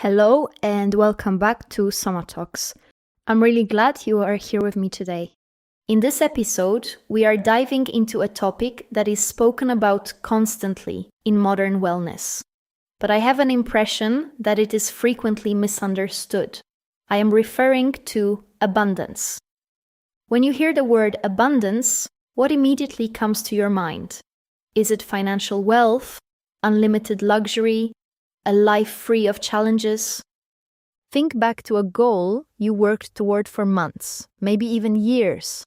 Hello and welcome back to Summer Talks. I'm really glad you are here with me today. In this episode, we are diving into a topic that is spoken about constantly in modern wellness. But I have an impression that it is frequently misunderstood. I am referring to abundance. When you hear the word abundance, what immediately comes to your mind? Is it financial wealth, unlimited luxury, a life free of challenges? Think back to a goal you worked toward for months, maybe even years.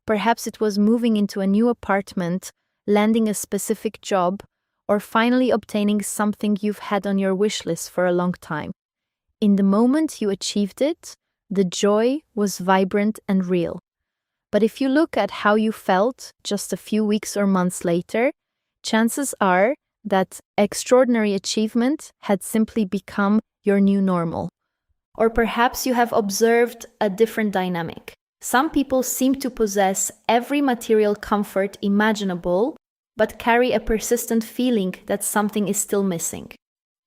Perhaps it was moving into a new apartment, landing a specific job, or finally obtaining something you've had on your wish list for a long time. In the moment you achieved it, the joy was vibrant and real. But if you look at how you felt just a few weeks or months later, chances are that extraordinary achievement had simply become your new normal. Or perhaps you have observed a different dynamic. Some people seem to possess every material comfort imaginable, but carry a persistent feeling that something is still missing.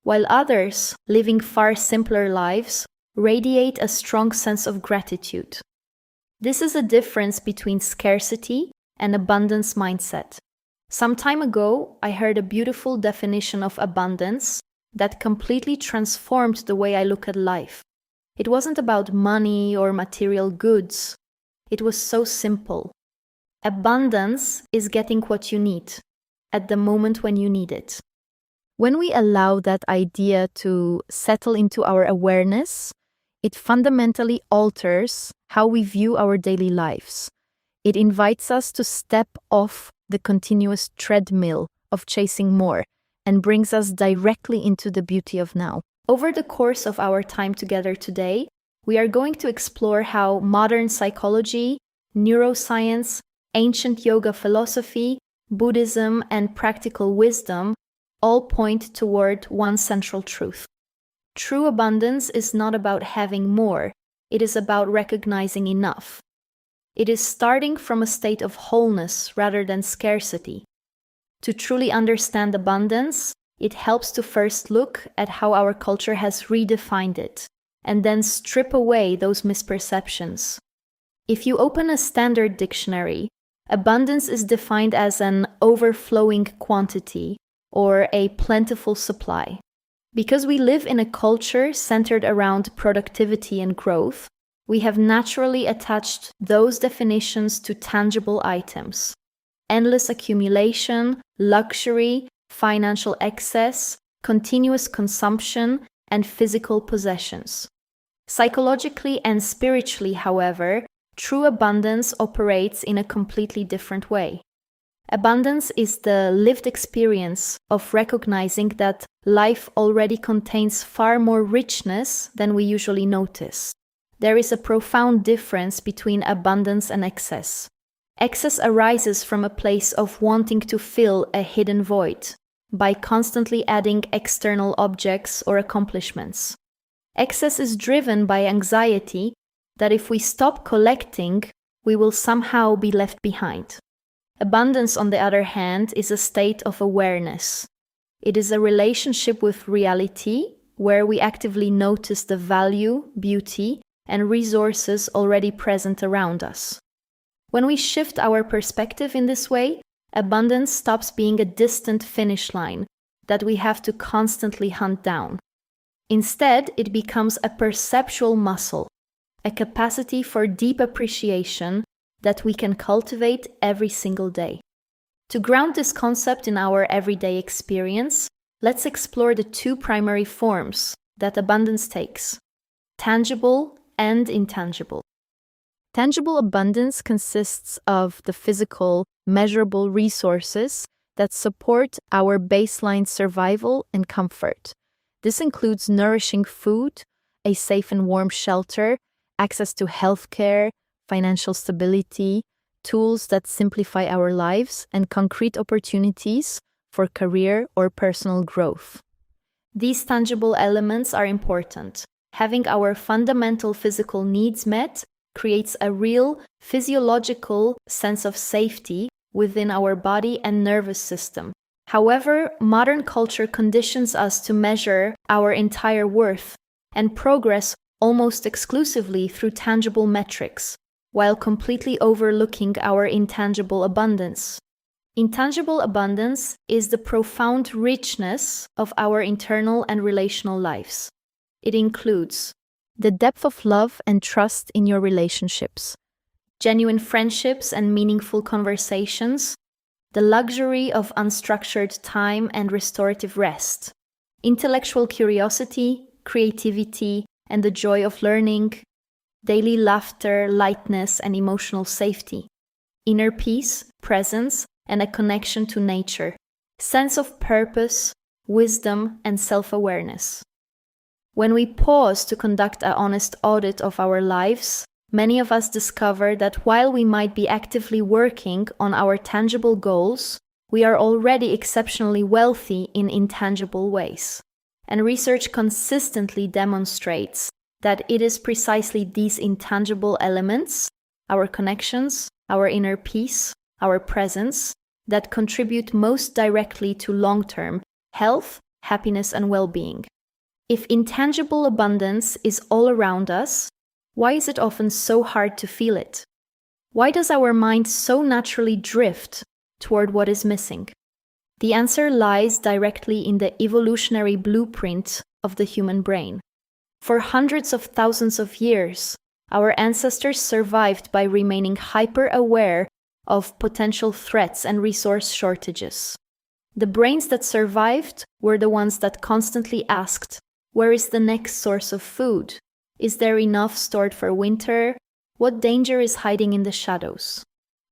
While others, living far simpler lives, radiate a strong sense of gratitude. This is a difference between scarcity and abundance mindset. Some time ago, I heard a beautiful definition of abundance that completely transformed the way I look at life. It wasn't about money or material goods. It was so simple. Abundance is getting what you need at the moment when you need it. When we allow that idea to settle into our awareness, it fundamentally alters how we view our daily lives. It invites us to step off the continuous treadmill of chasing more and brings us directly into the beauty of now. Over the course of our time together today, we are going to explore how modern psychology, neuroscience, ancient yoga philosophy, Buddhism, and practical wisdom all point toward one central truth. True abundance is not about having more, it is about recognizing enough. It is starting from a state of wholeness rather than scarcity. To truly understand abundance, it helps to first look at how our culture has redefined it, and then strip away those misperceptions. If you open a standard dictionary, abundance is defined as an overflowing quantity or a plentiful supply. Because we live in a culture centered around productivity and growth, we have naturally attached those definitions to tangible items. Endless accumulation, luxury, financial excess, continuous consumption, and physical possessions. Psychologically and spiritually, however, true abundance operates in a completely different way. Abundance is the lived experience of recognizing that life already contains far more richness than we usually notice. There is a profound difference between abundance and excess. Excess arises from a place of wanting to fill a hidden void by constantly adding external objects or accomplishments. Excess is driven by anxiety that if we stop collecting, we will somehow be left behind. Abundance, on the other hand, is a state of awareness. It is a relationship with reality where we actively notice the value, beauty, and resources already present around us. When we shift our perspective in this way, abundance stops being a distant finish line that we have to constantly hunt down. Instead, it becomes a perceptual muscle, a capacity for deep appreciation that we can cultivate every single day. To ground this concept in our everyday experience, let's explore the two primary forms that abundance takes: tangible and intangible. Tangible abundance consists of the physical, measurable resources that support our baseline survival and comfort. This includes nourishing food, a safe and warm shelter, access to healthcare, financial stability, tools that simplify our lives, and concrete opportunities for career or personal growth. These tangible elements are important. Having our fundamental physical needs met creates a real physiological sense of safety within our body and nervous system. However, modern culture conditions us to measure our entire worth and progress almost exclusively through tangible metrics, while completely overlooking our intangible abundance. Intangible abundance is the profound richness of our internal and relational lives. It includes the depth of love and trust in your relationships, genuine friendships and meaningful conversations, the luxury of unstructured time and restorative rest, intellectual curiosity, creativity, and the joy of learning, daily laughter, lightness, and emotional safety, inner peace, presence, and a connection to nature, sense of purpose, wisdom, and self-awareness. When we pause to conduct an honest audit of our lives, many of us discover that while we might be actively working on our tangible goals, we are already exceptionally wealthy in intangible ways. And research consistently demonstrates that it is precisely these intangible elements, our connections, our inner peace, our presence, that contribute most directly to long-term health, happiness, and well-being. If intangible abundance is all around us, why is it often so hard to feel it? Why does our mind so naturally drift toward what is missing? The answer lies directly in the evolutionary blueprint of the human brain. For hundreds of thousands of years, our ancestors survived by remaining hyper-aware of potential threats and resource shortages. The brains that survived were the ones that constantly asked, where is the next source of food? Is there enough stored for winter? What danger is hiding in the shadows?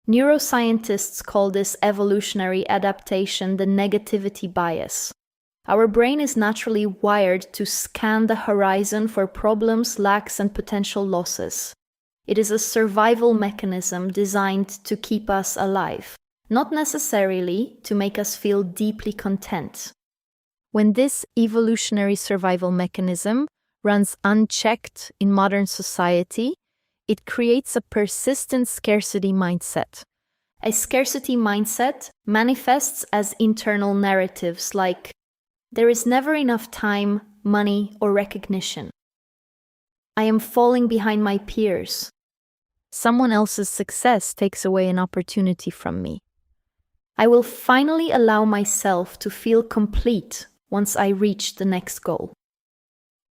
Neuroscientists call this evolutionary adaptation the negativity bias. Our brain is naturally wired to scan the horizon for problems, lacks, and potential losses. It is a survival mechanism designed to keep us alive, not necessarily to make us feel deeply content. When this evolutionary survival mechanism runs unchecked in modern society, it creates a persistent scarcity mindset. A scarcity mindset manifests as internal narratives like, there is never enough time, money, or recognition. I am falling behind my peers. Someone else's success takes away an opportunity from me. I will finally allow myself to feel complete once I reach the next goal.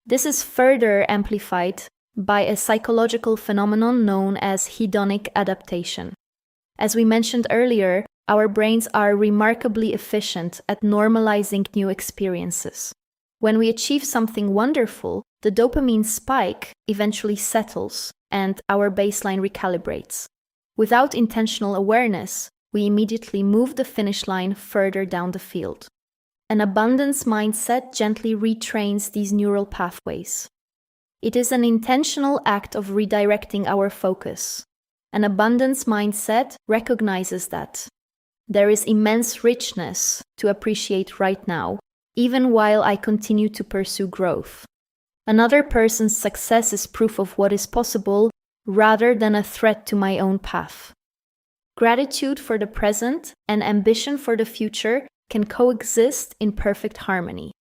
This is further amplified by a psychological phenomenon known as hedonic adaptation. As we mentioned earlier, our brains are remarkably efficient at normalizing new experiences. When we achieve something wonderful, the dopamine spike eventually settles and our baseline recalibrates. Without intentional awareness, we immediately move the finish line further down the field. An abundance mindset gently retrains these neural pathways. It is an intentional act of redirecting our focus. An abundance mindset recognizes that there is immense richness to appreciate right now, even while I continue to pursue growth. Another person's success is proof of what is possible rather than a threat to my own path. Gratitude for the present and ambition for the future can coexist in perfect harmony.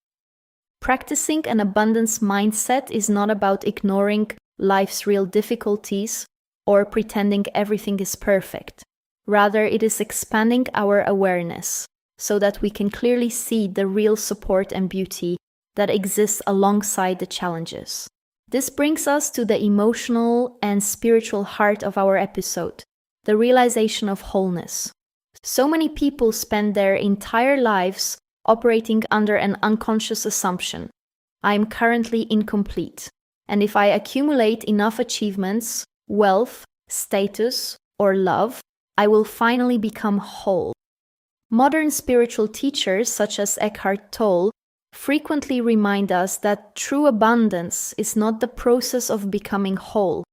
Practicing an abundance mindset is not about ignoring life's real difficulties or pretending everything is perfect. Rather, it is expanding our awareness so that we can clearly see the real support and beauty that exists alongside the challenges. This brings us to the emotional and spiritual heart of our episode, the realization of wholeness. So many people spend their entire lives operating under an unconscious assumption. I am currently incomplete, and if I accumulate enough achievements, wealth, status, or love, I will finally become whole. Modern spiritual teachers such as Eckhart Tolle frequently remind us that true abundance is not the process of becoming whole.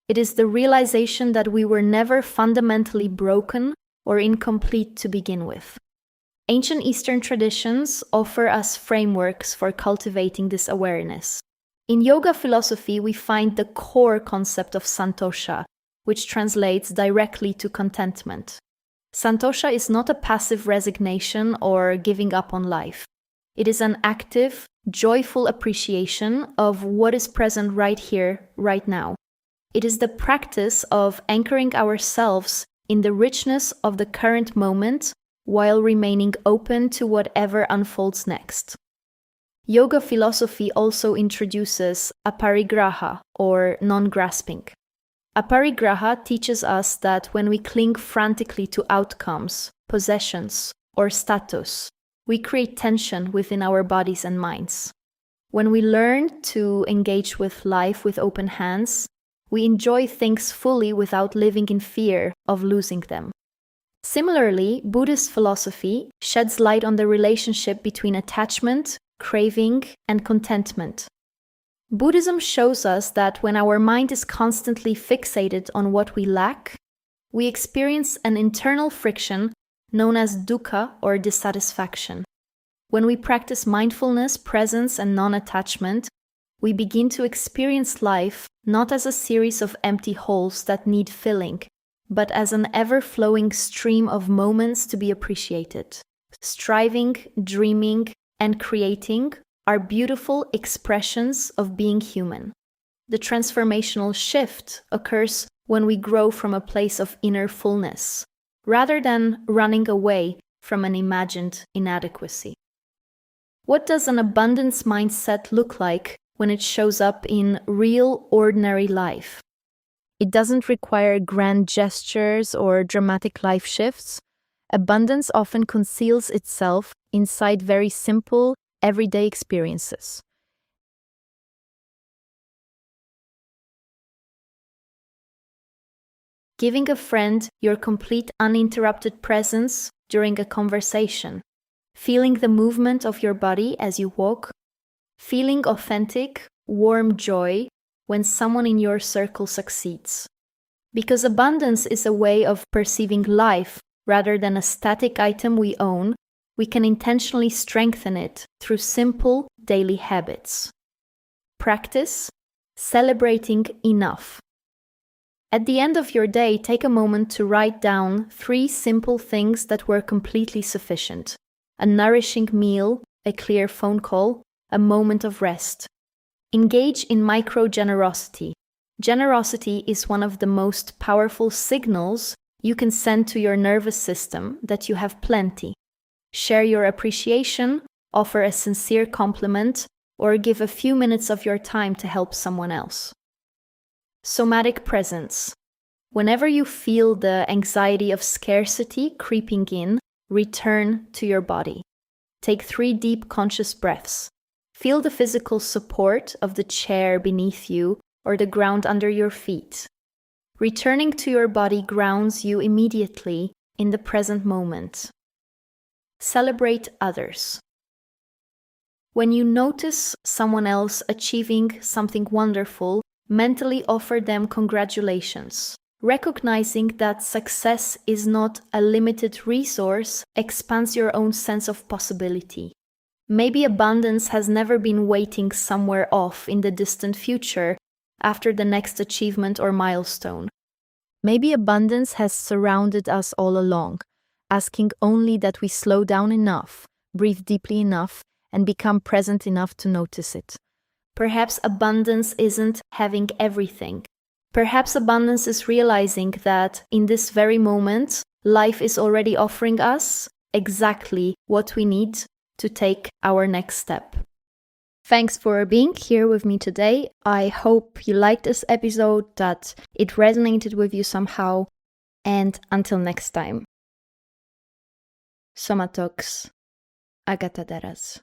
It is the realization that we were never fundamentally broken or incomplete to begin with. Ancient Eastern traditions offer us frameworks for cultivating this awareness. In yoga philosophy, we find the core concept of santosha, which translates directly to contentment. Santosha is not a passive resignation or giving up on life. It is an active, joyful appreciation of what is present right here, right now. It is the practice of anchoring ourselves in the richness of the current moment while remaining open to whatever unfolds next. Yoga philosophy also introduces aparigraha, or non-grasping. Aparigraha teaches us that when we cling frantically to outcomes, possessions, or status, we create tension within our bodies and minds. When we learn to engage with life with open hands, we enjoy things fully without living in fear of losing them. Similarly, Buddhist philosophy sheds light on the relationship between attachment, craving, and contentment. Buddhism shows us that when our mind is constantly fixated on what we lack, we experience an internal friction known as dukkha or dissatisfaction. When we practice mindfulness, presence, and non-attachment, we begin to experience life not as a series of empty holes that need filling, but as an ever-flowing stream of moments to be appreciated. Striving, dreaming, and creating are beautiful expressions of being human. The transformational shift occurs when we grow from a place of inner fullness, rather than running away from an imagined inadequacy. What does an abundance mindset look like when it shows up in real, ordinary life? It doesn't require grand gestures or dramatic life shifts. Abundance often conceals itself inside very simple, everyday experiences. Giving a friend your complete uninterrupted presence during a conversation, feeling the movement of your body as you walk, feeling authentic, warm joy when someone in your circle succeeds. Because abundance is a way of perceiving life rather than a static item we own, we can intentionally strengthen it through simple daily habits. Practice celebrating enough. At the end of your day, take a moment to write down 3 simple things that were completely sufficient: a nourishing meal, a clear phone call, a moment of rest. Engage in micro-generosity. Generosity is one of the most powerful signals you can send to your nervous system that you have plenty. Share your appreciation, offer a sincere compliment, or give a few minutes of your time to help someone else. Somatic presence. Whenever you feel the anxiety of scarcity creeping in, return to your body. Take 3 deep conscious breaths. Feel the physical support of the chair beneath you or the ground under your feet. Returning to your body grounds you immediately in the present moment. Celebrate others. When you notice someone else achieving something wonderful, mentally offer them congratulations. Recognizing that success is not a limited resource expands your own sense of possibility. Maybe abundance has never been waiting somewhere off in the distant future after the next achievement or milestone. Maybe abundance has surrounded us all along, asking only that we slow down enough, breathe deeply enough, and become present enough to notice it. Perhaps abundance isn't having everything. Perhaps abundance is realizing that in this very moment, life is already offering us exactly what we need to take our next step. Thanks for being here with me today. I hope you liked this episode, that it resonated with you somehow. And until next time. Soma Talks, Agata Deras.